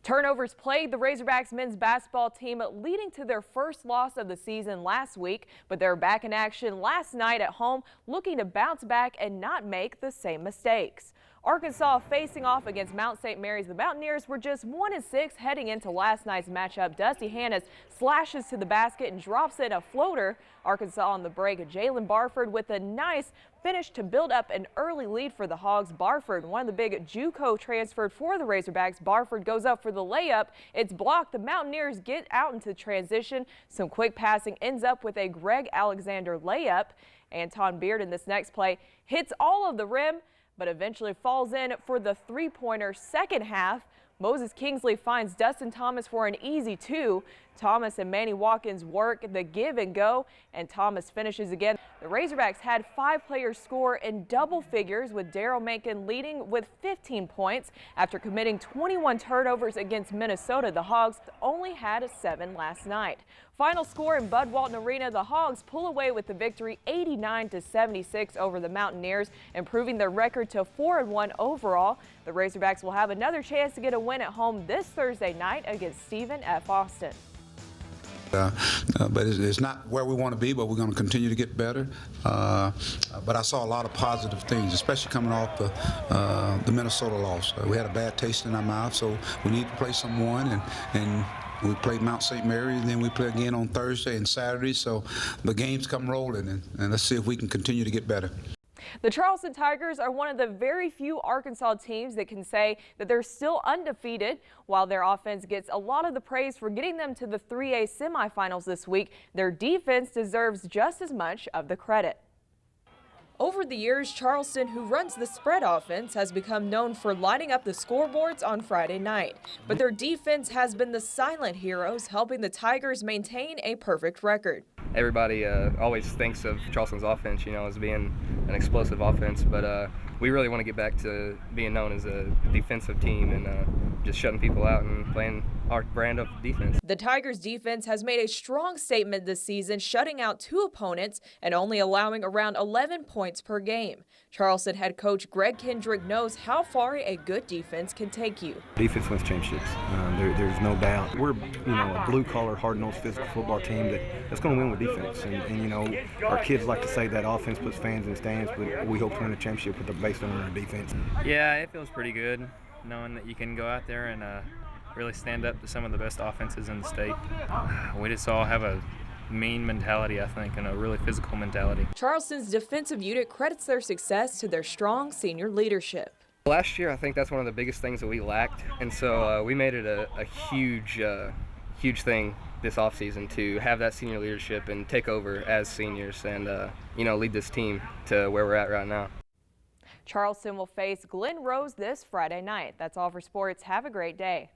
Turnovers plagued the Razorbacks men's basketball team, leading to their first loss of the season last week. But they're back in action last night at home, looking to bounce back and not make the same mistakes. Arkansas facing off against Mount St. Mary's. The Mountaineers were just 1-6 heading into last night's matchup. Dusty Hannes slashes to the basket and drops in a floater. Arkansas on the break. Jalen Barford with a nice finish to build up an early lead for the Hogs. Barford, one of the big JUCO transferred for the Razorbacks. Barford goes up for the layup. It's blocked. The Mountaineers get out into transition. Some quick passing ends up with a Greg Alexander layup. Anton Beard in this next play hits all of the rim, but eventually falls in for the three-pointer. Second half, Moses Kingsley finds Dustin Thomas for an easy two. Thomas and Manny Watkins work the give and go, and Thomas finishes again. The Razorbacks had 5 players score in double figures, with Daryl Mankin leading with 15 points. After committing 21 turnovers against Minnesota, the Hogs only had 7 last night. Final score in Bud Walton Arena, the Hogs pull away with the victory 89-76 over the Mountaineers, improving their record to 4-1 overall. The Razorbacks will have another chance to get a win at home this Thursday night against Stephen F. Austin. But it's not where we want to be, but we're going to continue to get better. But I saw a lot of positive things, especially coming off the Minnesota loss. We had a bad taste in our mouth, so we need to play someone, and we played Mount St. Mary's, and then we play again on Thursday and Saturday. So the games come rolling, and let's see if we can continue to get better. The Charleston Tigers are one of the very few Arkansas teams that can say that they're still undefeated. While their offense gets a lot of the praise for getting them to the 3A semifinals this week, their defense deserves just as much of the credit. Over the years, Charleston, who runs the spread offense, has become known for lighting up the scoreboards on Friday night. But their defense has been the silent heroes, helping the Tigers maintain a perfect record. Everybody always thinks of Charleston's offense, as being an explosive offense, but we really want to get back to being known as a defensive team and just shutting people out and playing our brand of defense. The Tigers' defense has made a strong statement this season, shutting out 2 opponents and only allowing around 11 points per game. Charleston head coach Greg Kendrick knows how far a good defense can take you. Defense wins championships. There's no doubt. We're, a blue-collar, hard-nosed, physical football team that's going to win with defense. And our kids like to say that offense puts fans in the stands, but we hope to win a championship based on our defense. Yeah, it feels pretty good knowing that you can go out there and really stand up to some of the best offenses in the state. We just all have a mean mentality, I think, and a really physical mentality. Charleston's defensive unit credits their success to their strong senior leadership. Last year, I think that's one of the biggest things that we lacked, and so we made it a huge thing this offseason to have that senior leadership and take over as seniors and lead this team to where we're at right now. Charleston will face Glen Rose this Friday night. That's all for sports. Have a great day.